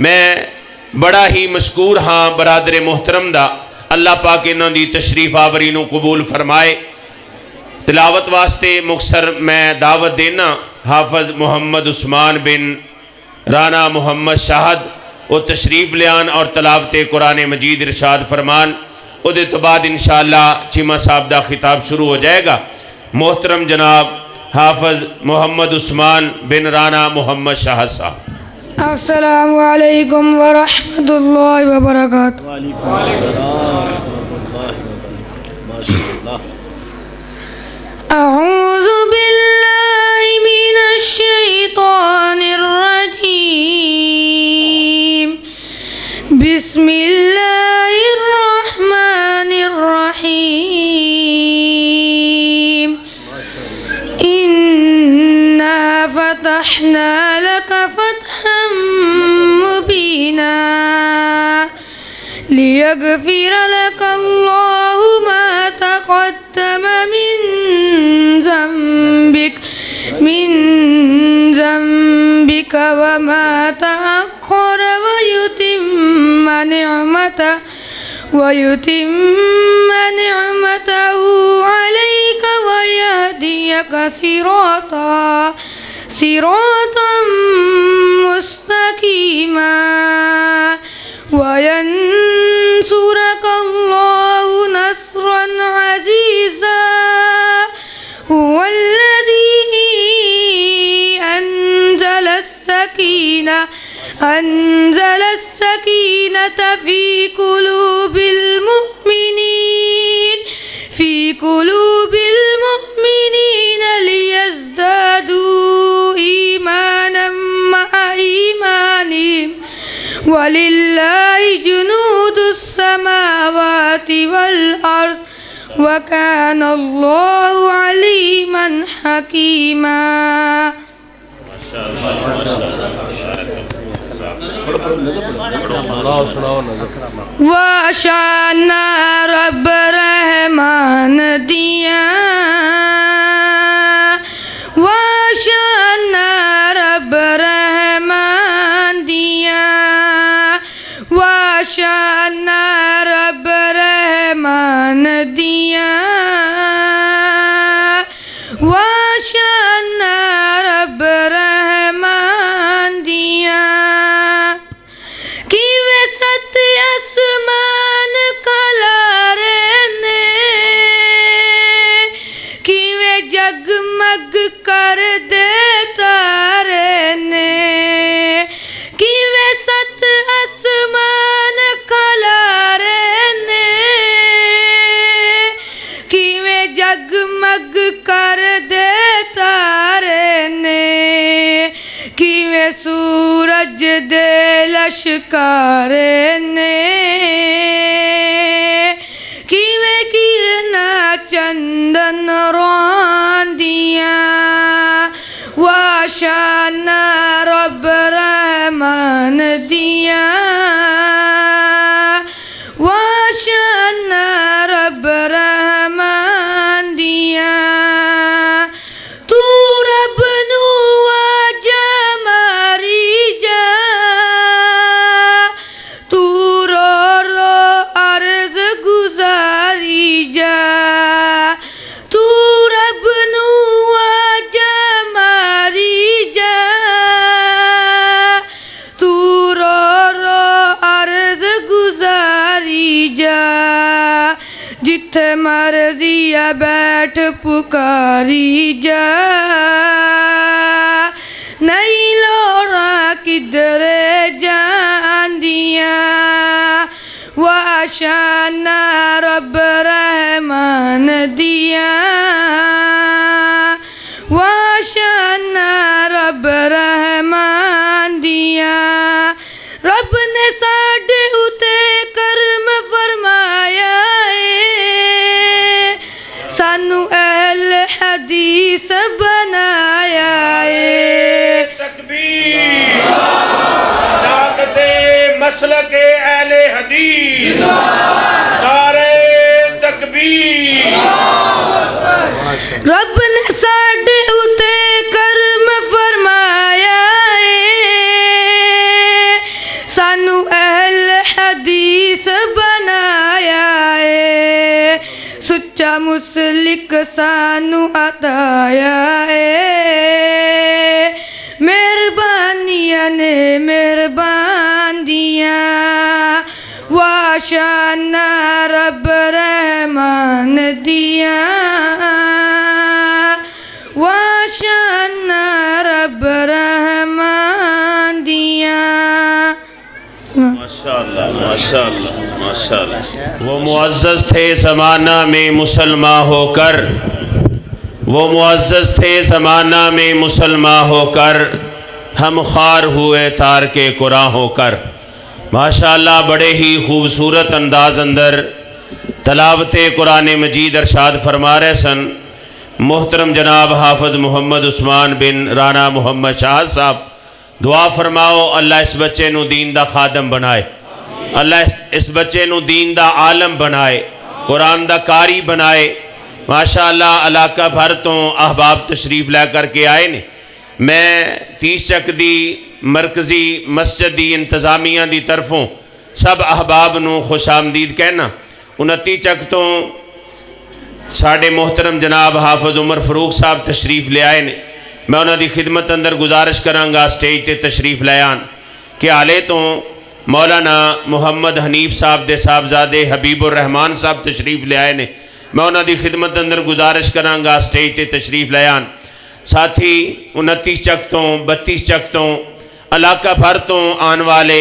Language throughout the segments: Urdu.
میں بڑا ہی مشکور ہاں برادر محترم دا، اللہ پاک انہوں دی تشریف آوری نو قبول فرمائے۔ تلاوت واسطے مختصر میں دعوت دینا حافظ محمد عثمان بن رانا محمد شاہد وہ تشریف لیان اور تلاوت قرآن مجید ارشاد فرمان، ادھے تو بعد انشاءاللہ چیمہ صاحب دا خطاب شروع ہو جائے گا۔ محترم جناب حافظ محمد عثمان بن رانا محمد شاہد صاحب۔ السلام علیکم ورحمۃ اللہ وبرکاتہ۔ وعلیکم السلام ورحمۃ اللہ وبرکاتہ۔ ماشاءاللہ۔ اعوذ باللہ من الشیطان الرجیم، بسم اللہ الرحمن الرحیم، اِنَّا فَتَحْنَا لَكَ فَتْحًا مُبِينًا لِيَغْفِرَ لَكَ اللَّهُ مَا تَقَدَّمَ مِن ذنبك وما تأخر ويتم نعمته عليك ويهديك صراطا مستقيما وينصرك الله نصرا عزيزا هو الذي أنزل السكينة في قلوب المؤمنين ليزدادوا إيمانا مع إيمانهم ولله جنود السماوات والأرض وكان الله عليما حكيما۔ واشانا رب رحمان دیا، واشانا رب رحمان دیا، واشانا رب رحمان دیا، واشانا رب رحمان دیا، کیویں ست آسمان کلارے نے، کیویں جگمگ کر دے تارے نے، کیویں ست آسمان کلارے نے، کیویں جگمگ کر دے تارے نے، کیویں سورج دے لشکارے نے، کیویں کرنا چندن راندیاں، واشانا رب رحمان دیا، واشانا رب رحمان دیا، تو رب نو آجا ماری جا، تو رو رو عرض گزاری جا، تو رب نو آجا ماری جا، تو رو رو عرض گزاری جا، جتھے مرضی بیٹھ پکاری جا، نہیں لوڑا کدھرے جاندیاں، واشانا رب رحمان دیا، واشانا رب رحمان دیا، رب نے ساڈے اتے کرم فرمایا ہے، سانو اہل حدیث بنایا ہے۔ تکبیر، طاقت مسلک اہل حدیث، نعرہ تکبیر۔ رب نے ساڈے اتے کرم فرمایا ہے، سانو اہل حدیث بنایا ہے سچا مسلک سانو عطایا ہے مہربانیاں نے مہربان دیاں واشانا رب رحمان دیاں واشانا رب رحمان دیاں ماشاءاللہ ماشاءاللہ ماشاءاللہ وہ معزز تھے زمانہ میں مسلمان ہو کر وہ معزز تھے زمانہ میں مسلمان ہو کر ہم خوار ہوئے تارک قرآن ہو کر ماشاءاللہ بڑے ہی خوبصورت انداز اندر تلاوت قرآن مجید ارشاد فرما رہے سن محترم جناب حافظ محمد عثمان بن رانا محمد شاہد صاحب دعا فرماؤ اللہ اس بچے نو دین دا خادم بنائے اللہ اس بچے نو دین دا عالم بنائے قرآن دا قاری بنائے ماشاءاللہ علاقہ بھر تو احباب تشریف لے کر کے آئے نے میں 30 چک دی مرکزی مسجد دی انتظامیہ دی طرفوں سب احباب نو خوش آمدید کہنا 29 چک تو ساڑھے محترم جناب حافظ عمر فروق صاحب تشریف لے آئے نے میں انہاں دی خدمت اندر گزارش کرانگا سٹیج تے تشریف لے آن کہ آلے تو مولانا محمد حنیف صاحب دے صاحبزادے حبیب الرحمان صاحب تشریف لے آئے نے میں انہاں دی خدمت اندر گزارش کرانگا سٹیج تے تشریف لے آن ساتھی 29 چک تو 32 چک تو علاقہ بھر تو آن والے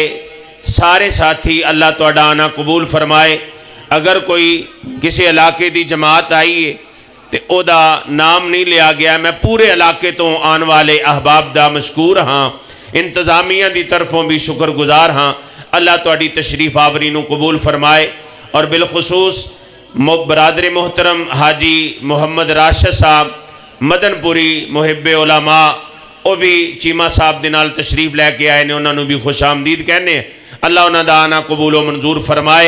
سارے ساتھی اللہ توڑا آنا قبول فرمائے اگر کوئی کسی علاقے دی جماعت آئی ہے تے او دا نام نہیں لیا گیا میں پورے علاقے تو آن والے احباب دا مشکور ہاں انتظامیہ دی طرفوں بھی شکر گزار ہاں اللہ توڑی تشریف آوری نو قبول فرمائے اور بالخصوص برادر محترم حاجی محمد راشد صاحب مدن پوری محب علماء او بھی چیمہ صاحب دنال تشریف لے کے آئے نے انہوں نے بھی خوش آمدید کہنے اللہ انہوں دا آنا قبول و منظور فرمائے